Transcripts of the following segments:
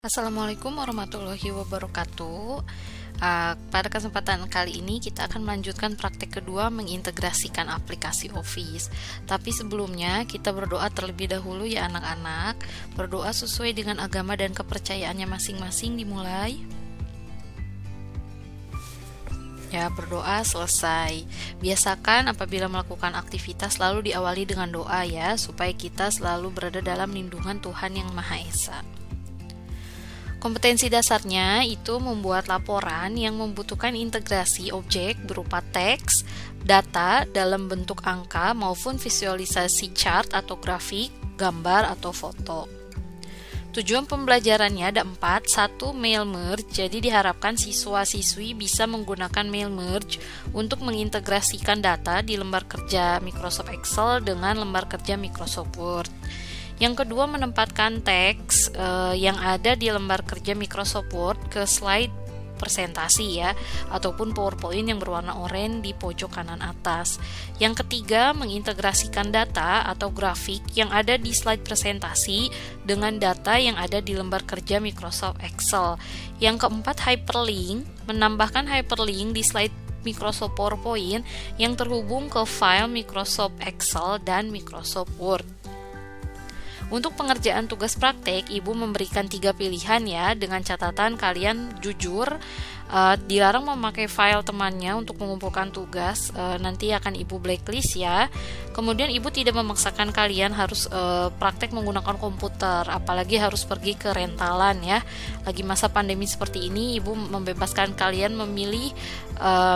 Assalamualaikum warahmatullahi wabarakatuh. Pada kesempatan kali ini kita akan melanjutkan praktek kedua mengintegrasikan aplikasi Office. Tapi sebelumnya kita berdoa terlebih dahulu ya anak-anak. Berdoa sesuai dengan agama dan kepercayaannya masing-masing dimulai. Ya, berdoa selesai. Biasakan apabila melakukan aktivitas selalu diawali dengan doa ya, supaya kita selalu berada dalam lindungan Tuhan Yang Maha Esa. Kompetensi dasarnya itu membuat laporan yang membutuhkan integrasi objek berupa teks, data dalam bentuk angka maupun visualisasi chart atau grafik, gambar atau foto. Tujuan pembelajarannya ada 4. 1. Mail merge, jadi diharapkan siswa-siswi bisa menggunakan mail merge untuk mengintegrasikan data di lembar kerja Microsoft Excel dengan lembar kerja Microsoft Word. Yang kedua, menempatkan teks yang ada di lembar kerja Microsoft Word ke slide presentasi ya, ataupun PowerPoint yang berwarna oranye di pojok kanan atas. Yang ketiga, mengintegrasikan data atau grafik yang ada di slide presentasi dengan data yang ada di lembar kerja Microsoft Excel. Yang keempat, hyperlink, menambahkan hyperlink di slide Microsoft PowerPoint yang terhubung ke file Microsoft Excel dan Microsoft Word. Untuk pengerjaan tugas praktek, Ibu memberikan 3 pilihan ya, dengan catatan kalian jujur, dilarang memakai file temannya untuk mengumpulkan tugas, nanti akan Ibu blacklist ya. Kemudian Ibu tidak memaksakan kalian harus praktek menggunakan komputer, apalagi harus pergi ke rentalan ya. Lagi masa pandemi seperti ini, Ibu membebaskan kalian memilih,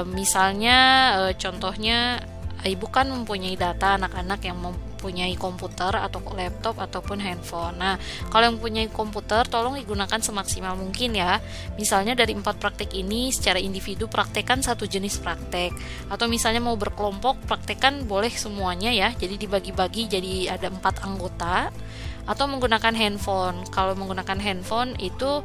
misalnya contohnya Ibu kan mempunyai data anak-anak yang mempunyai komputer atau laptop ataupun handphone. Nah, kalau yang mempunyai komputer tolong digunakan semaksimal mungkin ya. Misalnya dari 4 praktek ini secara individu praktekkan satu jenis praktek. Atau misalnya mau berkelompok praktekkan boleh semuanya ya. Jadi dibagi-bagi jadi ada 4 anggota. Atau menggunakan handphone. Kalau menggunakan handphone itu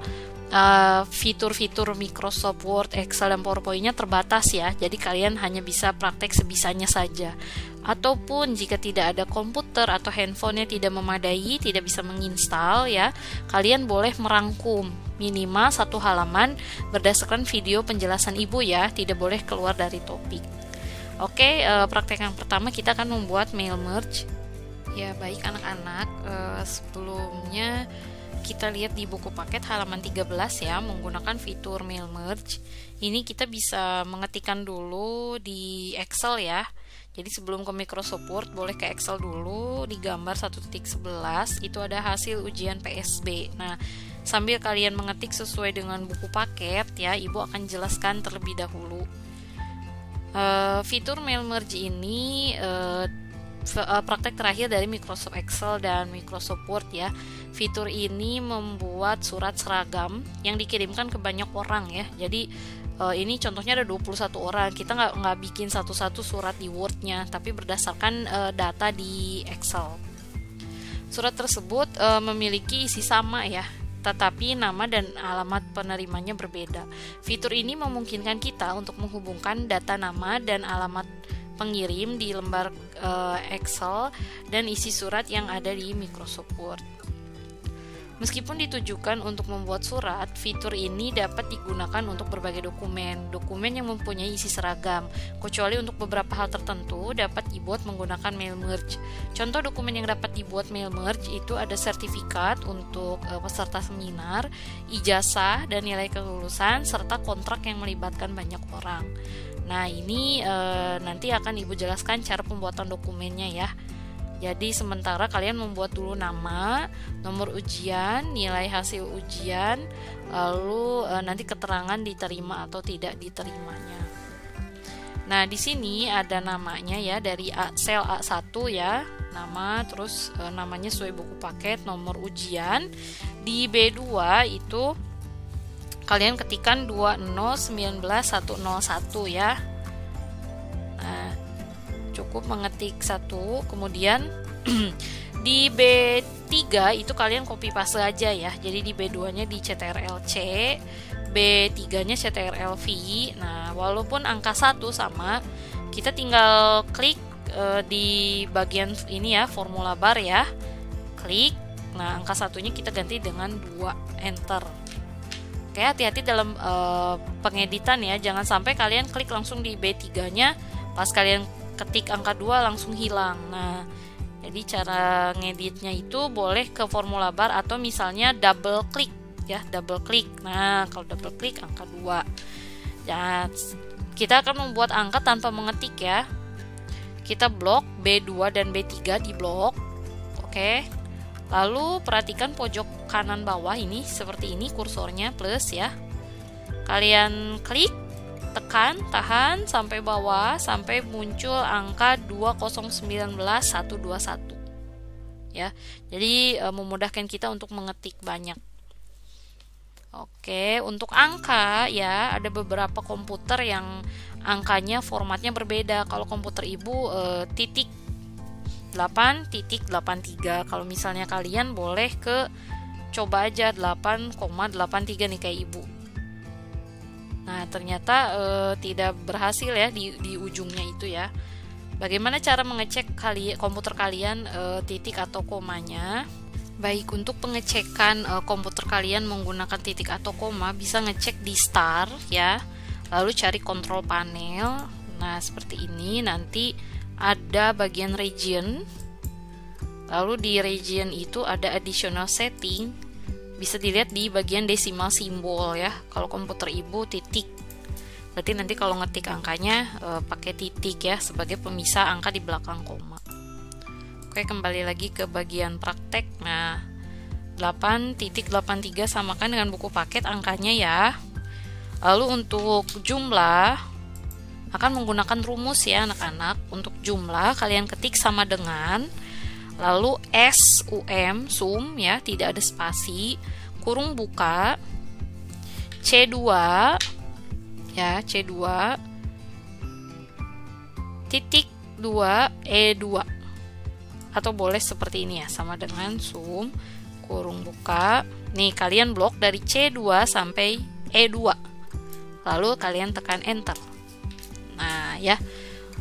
fitur-fitur Microsoft Word, Excel, dan PowerPoint-nya terbatas ya, jadi kalian hanya bisa praktek sebisanya saja. Ataupun jika tidak ada komputer atau handphonenya tidak memadai, tidak bisa menginstal ya, kalian boleh merangkum minimal 1 halaman berdasarkan video penjelasan Ibu ya, tidak boleh keluar dari topik. Oke, praktek yang pertama kita akan membuat mail merge. Ya baik anak-anak, sebelumnya kita lihat di buku paket halaman 13 ya, menggunakan fitur mail merge. Ini kita bisa mengetikkan dulu di Excel ya. Jadi sebelum ke Microsoft Word boleh ke Excel dulu, di gambar 1.11 itu ada hasil ujian PSB. Nah, sambil kalian mengetik sesuai dengan buku paket ya, Ibu akan jelaskan terlebih dahulu. Fitur mail merge ini praktek terakhir dari Microsoft Excel dan Microsoft Word ya. Fitur ini membuat surat seragam yang dikirimkan ke banyak orang ya. Jadi ini contohnya ada 21 orang. Kita nggak bikin satu-satu surat di Word-nya, tapi berdasarkan data di Excel. Surat tersebut memiliki isi sama ya, tetapi nama dan alamat penerimanya berbeda. Fitur ini memungkinkan kita untuk menghubungkan data nama dan alamat pengirim di lembar Excel dan isi surat yang ada di Microsoft Word. Meskipun ditujukan untuk membuat surat, fitur ini dapat digunakan untuk berbagai dokumen yang mempunyai isi seragam, kecuali untuk beberapa hal tertentu dapat dibuat menggunakan mail merge. Contoh dokumen yang dapat dibuat mail merge itu ada sertifikat untuk peserta seminar, ijazah dan nilai kelulusan, serta kontrak yang melibatkan banyak orang. Nah, ini nanti akan Ibu jelaskan cara pembuatan dokumennya ya. Jadi sementara kalian membuat dulu nama, nomor ujian, nilai hasil ujian, lalu nanti keterangan diterima atau tidak diterimanya. Nah, di sini ada namanya ya, dari sel A1 ya, nama, terus namanya sesuai buku paket, nomor ujian. Di B2 itu kalian ketikkan 2019-101 ya. Nah, cukup mengetik 1, kemudian di B3 itu kalian copy paste aja ya. Jadi di B2 nya di CTRL-C, B3 nya CTRL-V. Nah, walaupun angka 1 sama, kita tinggal klik di bagian ini ya, formula bar ya. Klik, Nah, angka satunya kita ganti dengan 2, enter. Oke, hati-hati dalam pengeditan ya, jangan sampai kalian klik langsung di B3-nya, pas kalian ketik angka 2 langsung hilang. Nah, jadi cara ngeditnya itu boleh ke formula bar atau misalnya double klik ya, double klik. Nah, kalau double klik angka 2. Ya, kita akan membuat angka tanpa mengetik ya. Kita blok B2 dan B3 di blok. Oke. Lalu perhatikan pojok kanan bawah ini seperti ini kursornya plus ya. Kalian klik, tekan, tahan sampai bawah sampai muncul angka 2019121. Ya. Jadi memudahkan kita untuk mengetik banyak. Oke, untuk angka ya ada beberapa komputer yang angkanya formatnya berbeda. Kalau komputer ibu titik 8.83. Kalau misalnya kalian boleh coba aja 8,83 nih kayak ibu. Nah, ternyata tidak berhasil ya di ujungnya itu ya. Bagaimana cara mengecek komputer kalian titik atau komanya? Baik, untuk pengecekan komputer kalian menggunakan titik atau koma bisa ngecek di start ya. Lalu cari control panel. Nah, seperti ini nanti ada bagian region. Lalu di region itu ada additional setting. Bisa dilihat di bagian decimal simbol ya. Kalau komputer ibu titik. Berarti nanti kalau ngetik angkanya pakai titik ya sebagai pemisah angka di belakang koma. Oke, kembali lagi ke bagian praktek. Nah, 8.83 samakan dengan buku paket angkanya ya. Lalu untuk jumlah akan menggunakan rumus ya anak-anak. Untuk jumlah kalian ketik sama dengan, lalu sum ya, tidak ada spasi, kurung buka, C2 ya, C2 titik 2 E2. Atau boleh seperti ini ya, sama dengan sum kurung buka. Nih, kalian blok dari C2 sampai E2. Lalu kalian tekan enter. Nah, ya.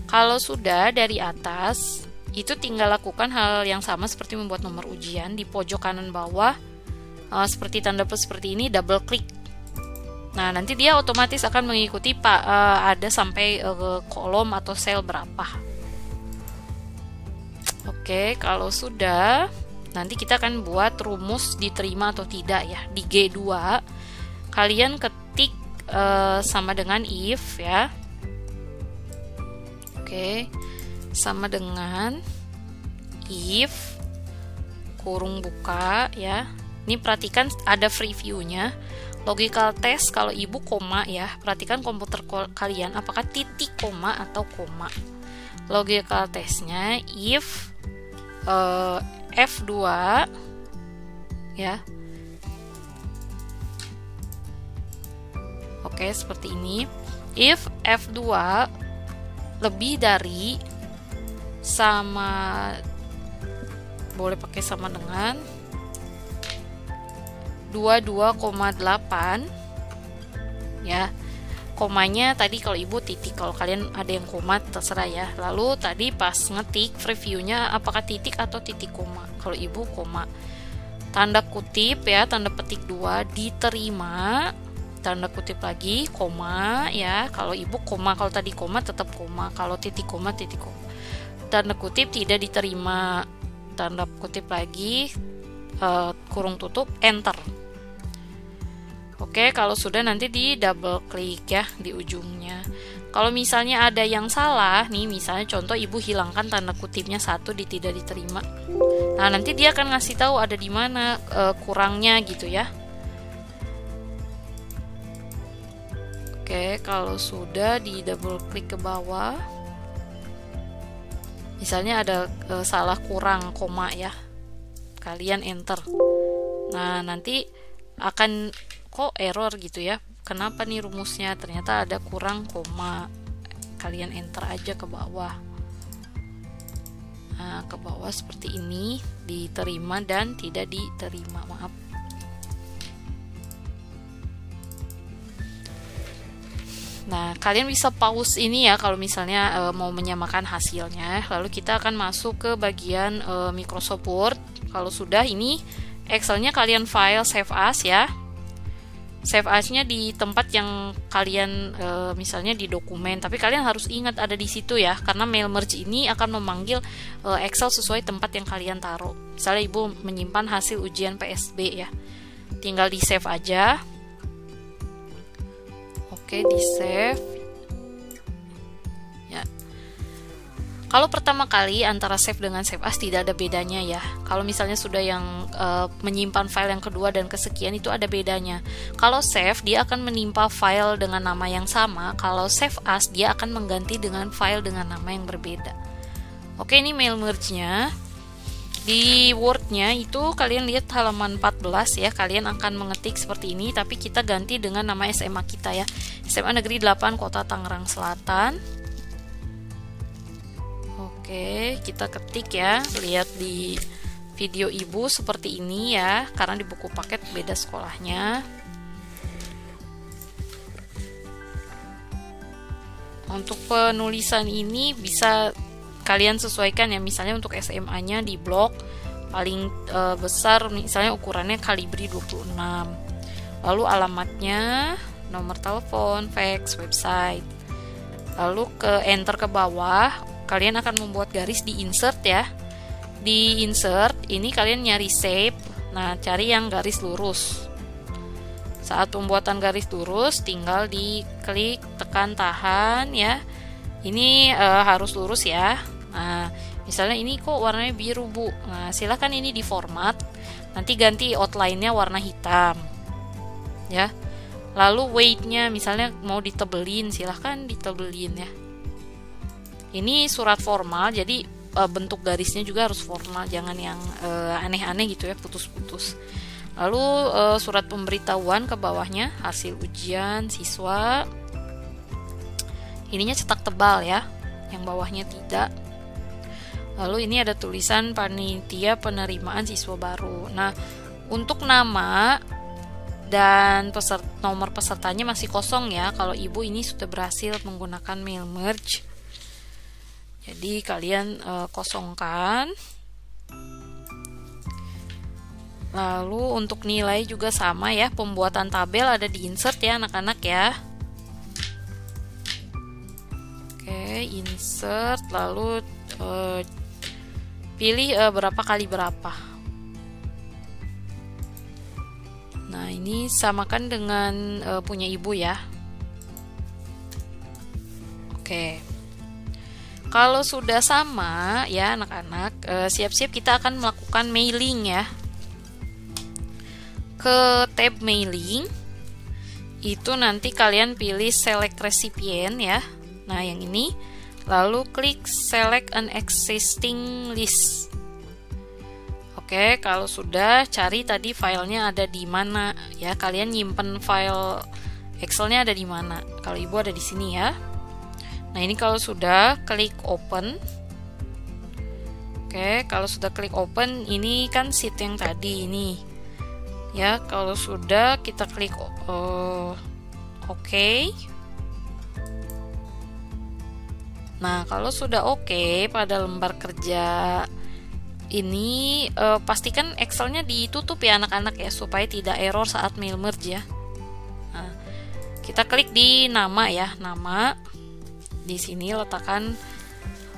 Kalau sudah dari atas, itu tinggal lakukan hal yang sama seperti membuat nomor ujian di pojok kanan bawah. Seperti tanda plus seperti ini, double klik. Nah, nanti dia otomatis akan mengikuti ada sampai kolom atau sel berapa. Oke, kalau sudah, nanti kita akan buat rumus diterima atau tidak ya. Di G2, kalian ketik sama dengan if ya. Oke, sama dengan if kurung buka ya. Ini perhatikan ada preview-nya. Logical test kalau ibu koma ya. Perhatikan komputer kalian apakah titik koma atau koma. Logical testnya if F2 ya. Oke, seperti ini. If F2 lebih dari sama, boleh pakai sama dengan 22,8 ya. Komanya tadi kalau ibu titik, kalau kalian ada yang koma terserah ya. Lalu tadi pas ngetik previewnya apakah titik atau titik koma. Kalau ibu koma, tanda kutip ya, tanda petik 2 diterima, tanda kutip lagi koma ya. Kalau ibu koma, kalau tadi koma tetap koma, kalau titik koma titik koma. Tanda kutip tidak diterima, tanda kutip lagi kurung tutup, enter. Oke, kalau sudah nanti di double klik ya di ujungnya. Kalau misalnya ada yang salah nih, misalnya contoh ibu hilangkan tanda kutipnya 1 di tidak diterima. Nah, nanti dia akan ngasih tahu ada di mana kurangnya gitu ya. Oke, kalau sudah di double klik ke bawah. Misalnya ada salah kurang koma ya. Kalian enter. Nah, nanti akan kok error gitu ya, kenapa nih rumusnya, ternyata ada kurang koma. Kalian enter aja ke bawah. Nah, ke bawah seperti ini, diterima dan tidak diterima, maaf. Nah, kalian bisa pause ini ya kalau misalnya mau menyamakan hasilnya. Lalu kita akan masuk ke bagian Microsoft Word. Kalau sudah, ini Excelnya kalian file save as ya. Save as-nya di tempat yang kalian misalnya di dokumen, tapi kalian harus ingat ada di situ ya, karena mail merge ini akan memanggil Excel sesuai tempat yang kalian taruh. Misalnya ibu menyimpan hasil ujian PSB ya, tinggal di save aja. Oke, di save ya. Kalau pertama kali antara save dengan save as tidak ada bedanya ya. Kalau misalnya sudah yang menyimpan file yang kedua dan kesekian itu ada bedanya. Kalau save dia akan menimpa file dengan nama yang sama. Kalau save as dia akan mengganti dengan file dengan nama yang berbeda. Oke, ini mail merge-nya. Di Word-nya itu kalian lihat halaman 14 ya. Kalian akan mengetik seperti ini, tapi kita ganti dengan nama SMA kita ya. SMA Negeri 8 Kota Tangerang Selatan. Oke, kita ketik ya, lihat di video ibu seperti ini ya, karena di buku paket beda sekolahnya. Untuk penulisan ini bisa kalian sesuaikan ya, misalnya untuk SMA-nya di blok paling besar, misalnya ukurannya kalibri 26. Lalu alamatnya, nomor telepon, fax, website. Lalu ke enter ke bawah. Kalian akan membuat garis di insert ya. Di insert ini kalian nyari shape. Nah, cari yang garis lurus. Saat pembuatan garis lurus tinggal diklik, tekan, tahan ya. Ini harus lurus ya. Nah, misalnya ini kok warnanya biru bu. Nah, silahkan ini di format. Nanti ganti outline-nya warna hitam. Ya. Lalu weight-nya misalnya mau ditebelin, silahkan ditebelin ya. Ini surat formal, jadi bentuk garisnya juga harus formal, jangan yang aneh-aneh gitu ya, putus-putus. Lalu surat pemberitahuan ke bawahnya, hasil ujian siswa. Ininya cetak tebal ya, yang bawahnya tidak. Lalu ini ada tulisan panitia penerimaan siswa baru. Nah, untuk nama dan nomor pesertanya masih kosong ya, kalau ibu ini sudah berhasil menggunakan mail merge. Jadi kalian kosongkan. Lalu untuk nilai juga sama ya, pembuatan tabel ada di insert ya anak-anak ya. Oke, insert, lalu pilih berapa kali berapa. Nah, ini samakan dengan punya ibu ya. Oke. Kalau sudah sama ya anak-anak, siap-siap kita akan melakukan mailing ya. Ke tab mailing, itu nanti kalian pilih select recipient ya. Nah yang ini, lalu klik select an existing list. Oke, kalau sudah cari tadi filenya ada di mana ya. Kalian nyimpen file Excelnya ada di mana. Kalau ibu ada di sini ya. Nah ini kalau sudah klik open. Oke, kalau sudah klik open, ini kan sheet yang tadi ini. Ya, kalau sudah kita klik oke. Nah, kalau sudah oke pada lembar kerja ini pastikan Excelnya ditutup ya anak-anak ya, supaya tidak error saat mail merge ya. Nah, kita klik di nama ya, nama. Di sini letakkan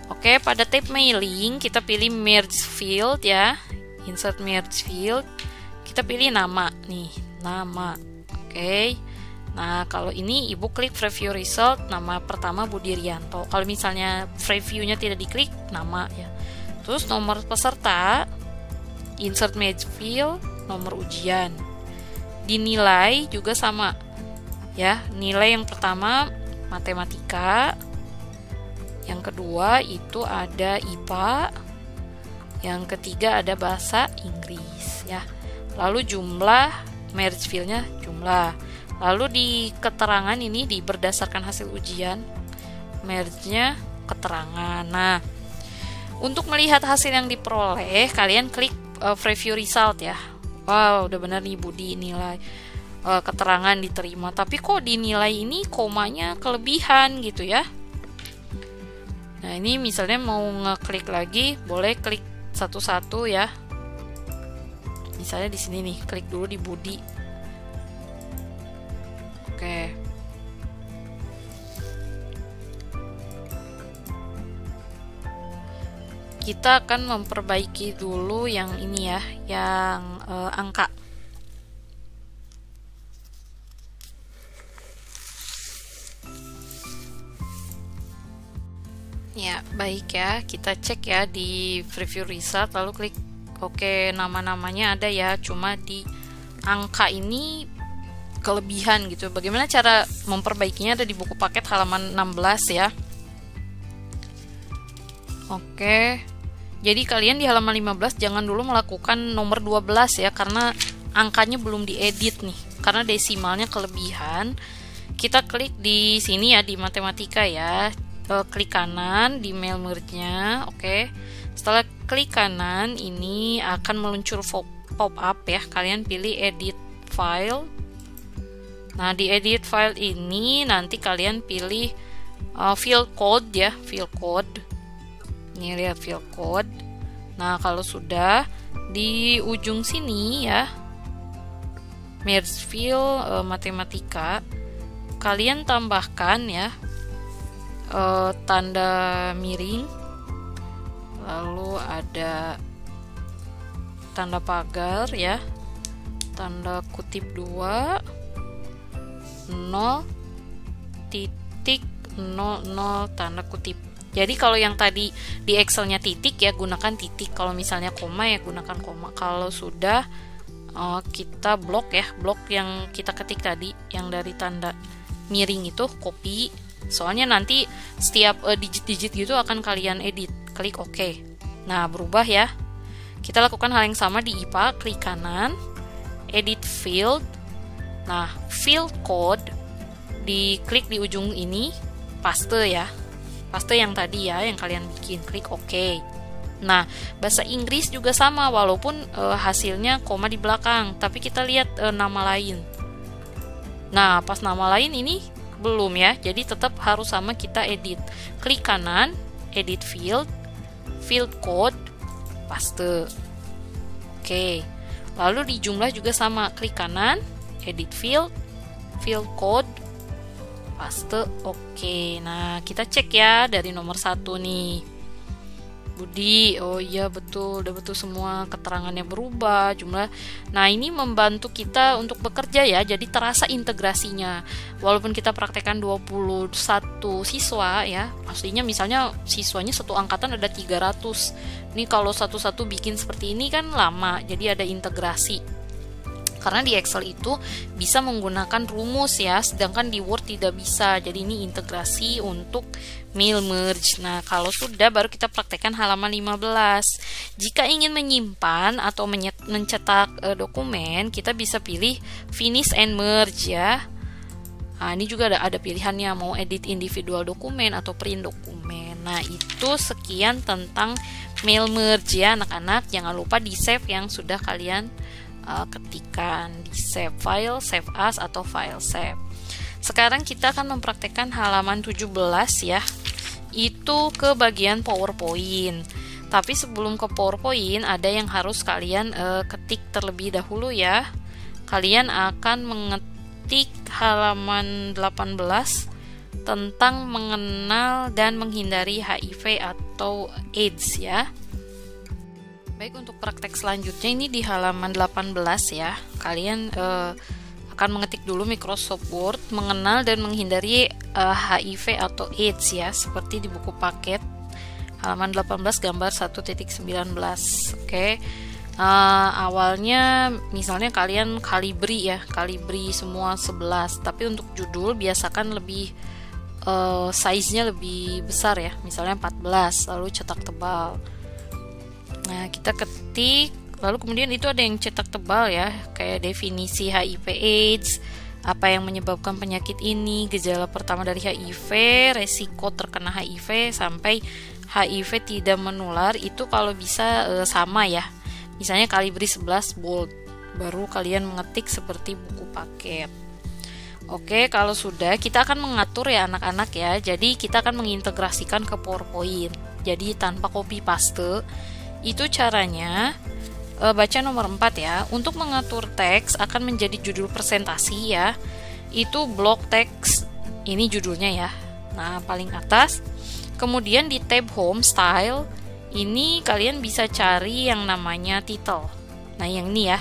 oke, pada tab mailing kita pilih merge field ya, insert merge field, kita pilih nama nih, nama. Oke, nah kalau ini ibu klik preview result, nama pertama Budi Rianto. Kalau misalnya previewnya tidak diklik, nama ya. Terus nomor peserta, insert merge field, nomor ujian. Dinilai juga sama ya, nilai yang pertama matematika, yang kedua itu ada IPA, yang ketiga ada bahasa Inggris ya. Lalu jumlah merge field-nya jumlah. Lalu di keterangan ini di berdasarkan hasil ujian, merge-nya keterangan. Nah, untuk melihat hasil yang diperoleh, kalian klik preview result ya. Wow, udah benar nih Budi nilai keterangan diterima. Tapi kok dinilai ini komanya kelebihan gitu ya. Nah ini misalnya mau ngeklik lagi, boleh klik satu-satu ya. misalnya di sini nih, klik dulu di body. Oke. Kita akan memperbaiki dulu yang ini ya, yang angka. Ya, baik ya. Kita cek ya di preview result, lalu klik oke, nama-namanya ada ya, cuma di angka ini kelebihan gitu. Bagaimana cara memperbaikinya ada di buku paket halaman 16 ya. Oke. Jadi kalian di halaman 15 jangan dulu melakukan nomor 12 ya, karena angkanya belum diedit nih. Karena desimalnya kelebihan. Kita klik di sini ya, di matematika ya. Klik kanan di mail merge-nya. Oke. Setelah klik kanan, ini akan meluncur pop-up ya. Kalian pilih edit file. Nah, di edit file ini nanti kalian pilih field code ya, field code. Ini lihat field code. Nah, kalau sudah di ujung sini ya, merge field matematika, kalian tambahkan ya tanda miring, lalu ada tanda pagar ya, tanda kutip 2, 0, titik, 00, tanda kutip. Jadi kalau yang tadi di Excelnya titik ya, gunakan titik. Kalau misalnya koma ya gunakan koma. Kalau sudah kita blok ya, blok yang kita ketik tadi, yang dari tanda miring itu copy. Soalnya nanti setiap digit-digit gitu akan kalian edit. Klik OK. Nah, berubah ya. Kita lakukan hal yang sama di IPA. Klik kanan, edit field. Nah, field code diklik di ujung ini, paste ya. Paste yang tadi ya, yang kalian bikin, klik OK. Nah, bahasa Inggris juga sama, walaupun hasilnya koma di belakang, tapi kita lihat nama lain. Nah, pas nama lain ini belum ya, jadi tetap harus sama, kita edit. Klik kanan, edit field, field code, paste. Oke. Lalu di jumlah juga sama, klik kanan, edit field, field code, paste. Oke. Nah, kita cek ya dari nomor 1 nih. Budi, oh iya betul, udah betul semua, keterangannya berubah, jumlah. Nah, ini membantu kita untuk bekerja ya, jadi terasa integrasinya. Walaupun kita praktekkan 21 siswa ya, aslinya misalnya siswanya satu angkatan ada 300. Ini kalau satu-satu bikin seperti ini kan lama, jadi ada integrasi. Karena di Excel itu bisa menggunakan rumus ya, sedangkan di Word tidak bisa. Jadi ini integrasi untuk mail merge. Nah, kalau sudah baru kita praktekkan halaman 15. Jika ingin menyimpan atau mencetak dokumen, kita bisa pilih finish and merge ya. Nah, ini juga ada pilihannya, mau edit individual dokumen atau print dokumen. Nah, itu sekian tentang mail merge ya anak-anak. Jangan lupa di save yang sudah kalian ketikan, di save file, save as, atau file save. Sekarang kita akan mempraktekkan halaman 17 ya, itu ke bagian PowerPoint. Tapi sebelum ke PowerPoint ada yang harus kalian ketik terlebih dahulu ya. Kalian akan mengetik halaman 18 tentang mengenal dan menghindari HIV atau AIDS ya. Baik, untuk praktek selanjutnya ini di halaman 18 ya. Kalian akan mengetik dulu Microsoft Word, mengenal dan menghindari HIV atau AIDS ya, seperti di buku paket halaman 18 gambar 1.19. Oke. Awalnya misalnya kalian kalibri ya, kalibri semua 11, tapi untuk judul biasakan lebih size-nya lebih besar ya, misalnya 14, lalu cetak tebal. Nah, kita ketik, lalu kemudian itu ada yang cetak tebal ya, kayak definisi HIV AIDS, apa yang menyebabkan penyakit ini, gejala pertama dari HIV, resiko terkena HIV, sampai HIV tidak menular. Itu kalau bisa sama ya, misalnya kalibri 11 bold, baru kalian mengetik seperti buku paket. Oke, kalau sudah, kita akan mengatur ya anak-anak ya, jadi kita akan mengintegrasikan ke PowerPoint, jadi tanpa copy paste. Itu caranya, baca nomor 4 ya. Untuk mengatur teks akan menjadi judul presentasi ya. Itu blok teks, ini judulnya ya. Nah, paling atas. Kemudian di tab home style, ini kalian bisa cari yang namanya title. Nah, yang ini ya.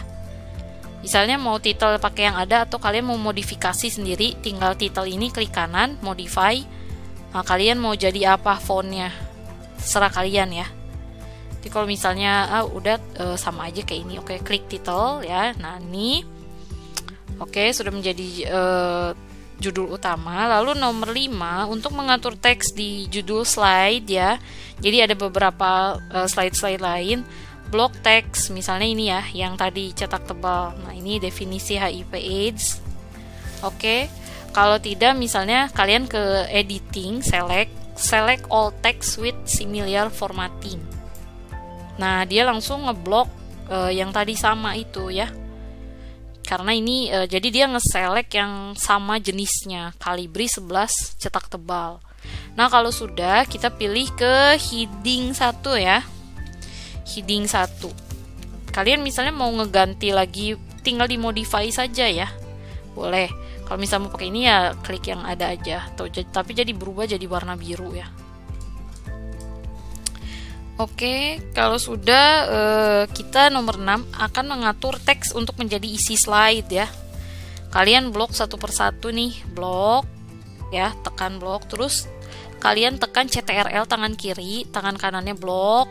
Misalnya mau title pakai yang ada atau kalian mau modifikasi sendiri, tinggal title ini klik kanan, modify. Nah, kalian mau jadi apa fontnya? Serah kalian ya. Jadi kalau misalnya udah sama aja kayak ini, oke, klik title ya. Nah, ini oke, sudah menjadi judul utama. Lalu nomor 5 untuk mengatur teks di judul slide ya. Jadi ada beberapa slide-slide lain. Blok teks misalnya ini ya, yang tadi cetak tebal. Nah, ini definisi HIV/AIDS. Oke. Kalau tidak, misalnya kalian ke editing, select all text with similar formatting. Nah, dia langsung ngeblok yang tadi sama itu ya. Karena ini jadi dia nge-select yang sama jenisnya, Calibri 11 cetak tebal. Nah, kalau sudah, kita pilih ke heading 1 ya. Heading 1. Kalian misalnya mau ngeganti lagi, tinggal dimodify saja ya. Boleh. Kalau misalnya mau pakai ini ya klik yang ada aja. Tapi jadi berubah jadi warna biru ya. Oke, kalau sudah kita nomor 6 akan mengatur teks untuk menjadi isi slide ya. Kalian blok satu persatu nih, blok ya, tekan blok, terus kalian tekan CTRL tangan kiri, tangan kanannya blok.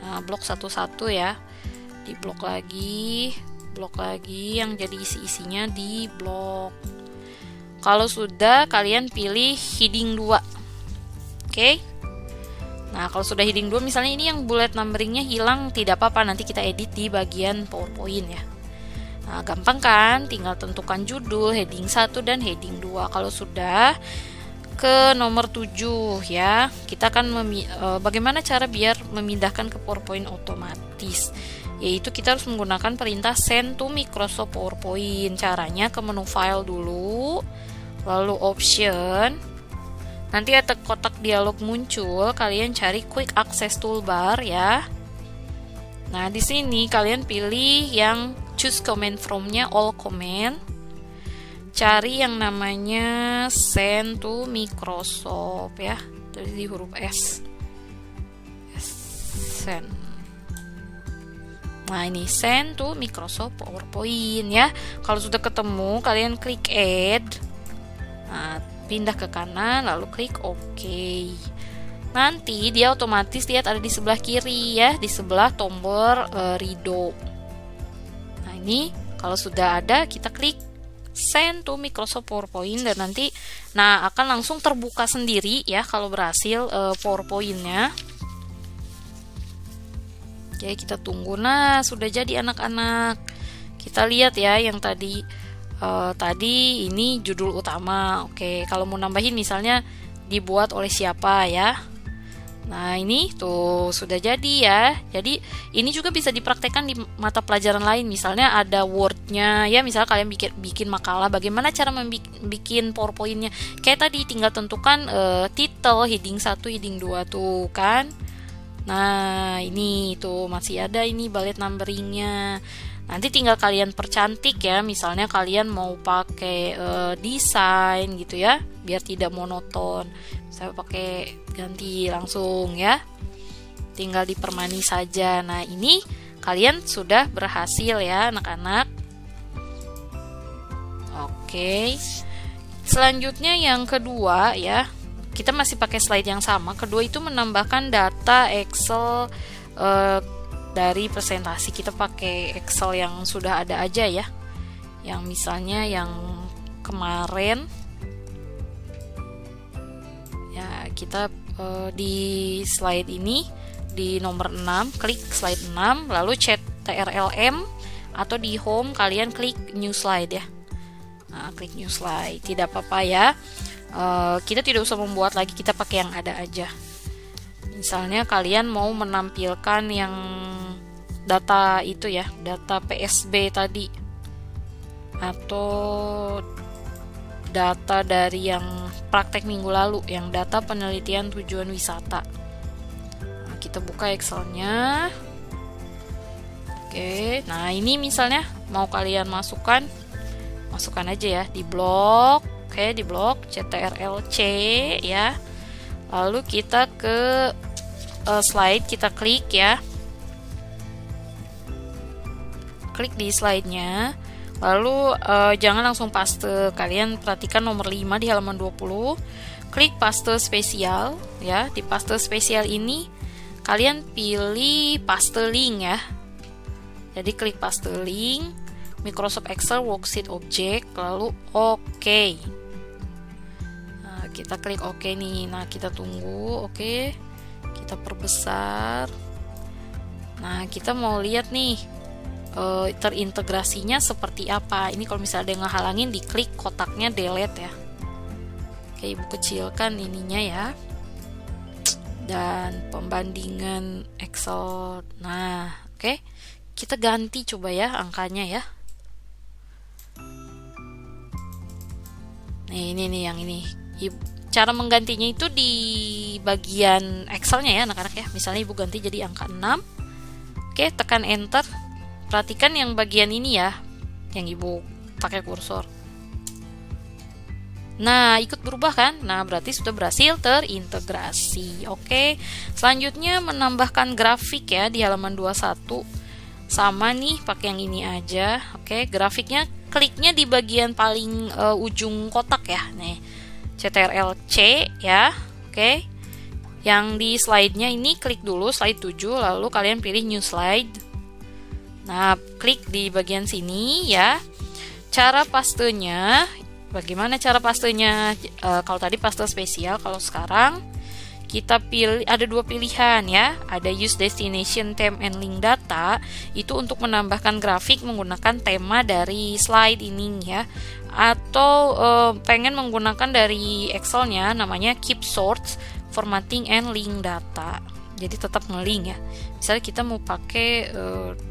Nah, blok satu-satu ya. Di blok lagi yang jadi isi-isinya di blok. Kalau sudah, kalian pilih heading 2. Oke. Nah, kalau sudah heading 2, misalnya ini yang bullet numberingnya hilang, tidak apa-apa, nanti kita edit di bagian PowerPoint ya. Nah, gampang kan? Tinggal tentukan judul, heading 1 dan heading 2. Kalau sudah, ke nomor 7 ya. Kita akan bagaimana cara biar memindahkan ke PowerPoint otomatis. Yaitu kita harus menggunakan perintah send to Microsoft PowerPoint. Caranya ke menu file dulu, lalu option. Nanti ada kotak dialog muncul, kalian cari quick access toolbar ya. Nah, di sini kalian pilih yang choose command from-nya all command. Cari yang namanya send to Microsoft ya. Jadi di huruf S. Send. Nah, ini send to Microsoft PowerPoint ya. Kalau sudah ketemu, kalian klik add. Nah, pindah ke kanan lalu klik OK. Nanti dia otomatis lihat ada di sebelah kiri ya, di sebelah tombol Rido. Nah, ini kalau sudah ada kita klik send to Microsoft PowerPoint dan nanti akan langsung terbuka sendiri ya kalau berhasil PowerPoint-nya. Jadi kita tunggu. Nah, sudah jadi anak-anak. Kita lihat ya yang tadi ini judul utama. Oke, kalau mau nambahin misalnya dibuat oleh siapa ya. Nah, ini tuh sudah jadi ya. Jadi ini juga bisa dipraktekkan di mata pelajaran lain. Misalnya ada Word-nya ya, misalnya kalian bikin makalah, bagaimana cara bikin PowerPoint-nya. Kayak tadi tinggal tentukan title, heading 1, heading 2 tuh kan. Nah, ini tuh masih ada ini bullet numberingnya. Nanti tinggal kalian percantik ya, misalnya kalian mau pakai desain gitu ya, biar tidak monoton. Saya pakai ganti langsung ya, tinggal dipermani saja. Nah, ini kalian sudah berhasil ya anak-anak. Oke, selanjutnya yang kedua ya, kita masih pakai slide yang sama. Kedua itu menambahkan data Excel dari presentasi. Kita pakai Excel yang sudah ada aja ya, yang misalnya yang kemarin ya, kita di slide ini di nomor 6 klik slide 6 lalu CTRL-M atau di home kalian klik new slide ya. Nah, klik new slide, tidak apa-apa ya. Kita tidak usah membuat lagi, kita pakai yang ada aja. Misalnya kalian mau menampilkan yang data itu ya, data PSB tadi, atau data dari yang praktek minggu lalu, yang data penelitian tujuan wisata. Nah, kita buka Excelnya. Oke, nah ini misalnya mau kalian masukkan aja ya di blok. Oke, di blok CTRL-C ya. Lalu kita ke slide, kita klik ya. Klik di slide-nya. Lalu jangan langsung paste. Kalian perhatikan nomor 5 di halaman 20. Klik paste spesial ya. Di paste spesial ini kalian pilih paste link ya. Jadi klik paste link Microsoft Excel Worksheet Object, lalu OK. Nah, kita klik OK nih. Nah, kita tunggu. Oke. Kita perbesar. Nah, kita mau lihat nih terintegrasinya seperti apa. Ini kalau misalnya ada yang ngehalangin, diklik kotaknya delete ya. Oke, ibu kecilkan ininya ya. Dan pembandingan Excel. Nah, oke. Kita ganti coba ya angkanya ya. Nih, ini yang ini. Cara menggantinya itu di bagian Excelnya ya anak-anak ya. Misalnya ibu ganti jadi angka 6. Oke, tekan enter. Perhatikan yang bagian ini ya, yang ibu pakai kursor. Nah, ikut berubah kan? Nah, berarti sudah berhasil terintegrasi. Oke, selanjutnya menambahkan grafik ya di halaman 21. Sama nih, pakai yang ini aja. Oke, grafiknya kliknya di bagian paling ujung kotak ya. Nih, CTRL-C ya. Oke. Yang di slide-nya ini klik dulu slide 7, lalu kalian pilih new slide. Nah, klik di bagian sini ya. Cara pastenya, bagaimana cara pastenya? Kalau tadi paste spesial, kalau sekarang kita pilih, ada dua pilihan ya. Ada use destination theme and link data, itu untuk menambahkan grafik menggunakan tema dari slide ini ya. Atau pengen menggunakan dari Excelnya, namanya keep source, formatting and link data. Jadi tetap nge-link ya. Misalnya kita mau pakai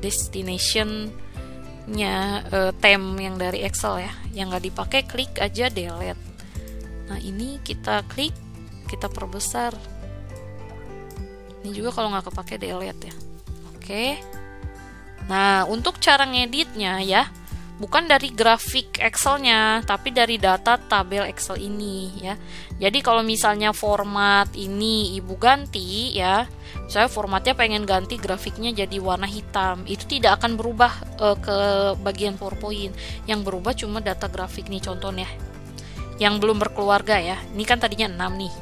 destination-nya theme yang dari Excel ya. Yang nggak dipakai, klik aja delete. Nah, ini kita klik, kita perbesar. Ini juga kalau nggak kepake delete ya. Oke. Nah, untuk cara ngeditnya ya, bukan dari grafik Excelnya, tapi dari data tabel Excel ini ya. Jadi kalau misalnya format ini ibu ganti ya, saya formatnya pengen ganti grafiknya jadi warna hitam, itu tidak akan berubah ke bagian PowerPoint. Yang berubah cuma data grafik nih contohnya. Yang belum berkeluarga ya. Ini kan tadinya 6 nih.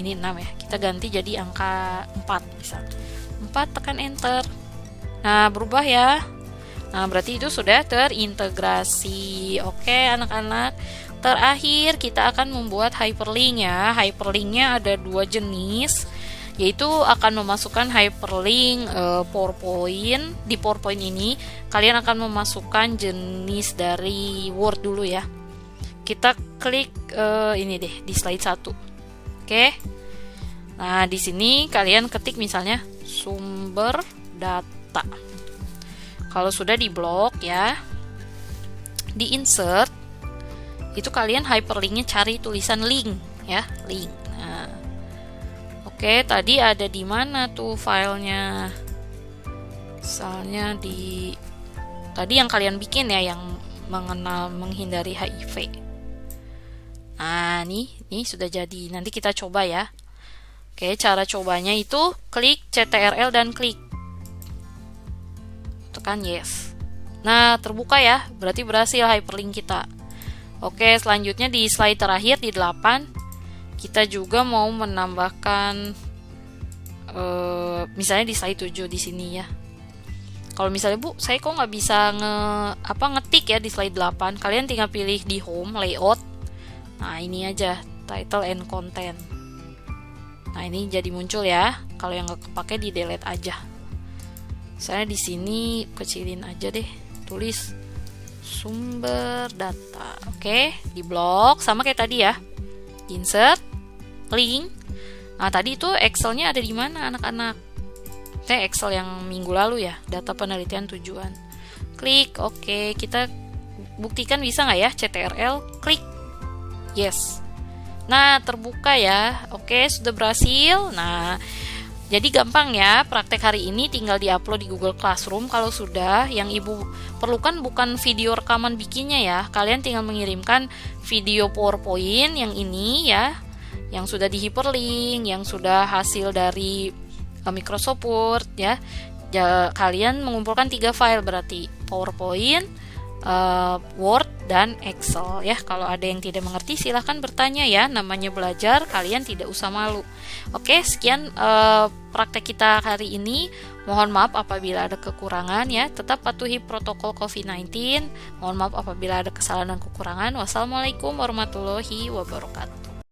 Ini 6 ya. Kita ganti jadi angka 4 misal. 4 tekan enter. Nah, berubah ya. Nah, berarti itu sudah terintegrasi. Oke, anak-anak. Terakhir, kita akan membuat hyperlink ya. Hyperlinknya ada 2 jenis, yaitu akan memasukkan hyperlink PowerPoint. Di PowerPoint ini, kalian akan memasukkan jenis dari Word dulu ya. Kita klik ini deh, di slide 1. Oke. Nah, di sini kalian ketik misalnya sumber data. Kalau sudah di blok ya, di insert, itu kalian hyperlinknya cari tulisan link ya, link. Nah, oke, tadi ada di mana tuh filenya? Misalnya di tadi yang kalian bikin ya, yang menghindari HIV. Nah, nih sudah jadi. Nanti kita coba ya. Oke, cara cobanya itu klik CTRL dan klik. Tekan yes. Nah, terbuka ya, berarti berhasil hyperlink kita. Oke, selanjutnya di slide terakhir di 8, kita juga mau menambahkan misalnya di slide 7 di sini ya. Kalau misalnya Bu, saya kok nggak bisa ngetik ya di slide 8, kalian tinggal pilih di home layout. Nah, ini aja title and content. Nah, ini jadi muncul ya. Kalau yang nggak kepake di delete aja. Saya di sini kecilin aja deh, tulis sumber data. Oke, di blok sama kayak tadi ya. Insert, link. Nah, tadi itu Excelnya ada di mana anak-anak? Saya Excel yang minggu lalu ya, data penelitian tujuan. Klik, oke, kita buktikan bisa nggak ya? CTRL, klik, yes. Nah, terbuka ya. Oke, sudah berhasil. Nah, Jadi gampang ya, praktek hari ini tinggal diupload di Google Classroom. Kalau sudah, yang Ibu perlukan bukan video rekaman bikinnya ya. Kalian tinggal mengirimkan video PowerPoint yang ini ya, yang sudah di hyperlink, yang sudah hasil dari Microsoft Word ya. Kalian mengumpulkan 3 file berarti PowerPoint, Word, dan Excel ya. Kalau ada yang tidak mengerti silahkan bertanya ya, namanya belajar, kalian tidak usah malu. Oke, sekian praktek kita hari ini. Mohon maaf apabila ada kekurangan ya, tetap patuhi protokol COVID-19. Mohon maaf apabila ada kesalahan dan kekurangan. Wassalamualaikum warahmatullahi wabarakatuh.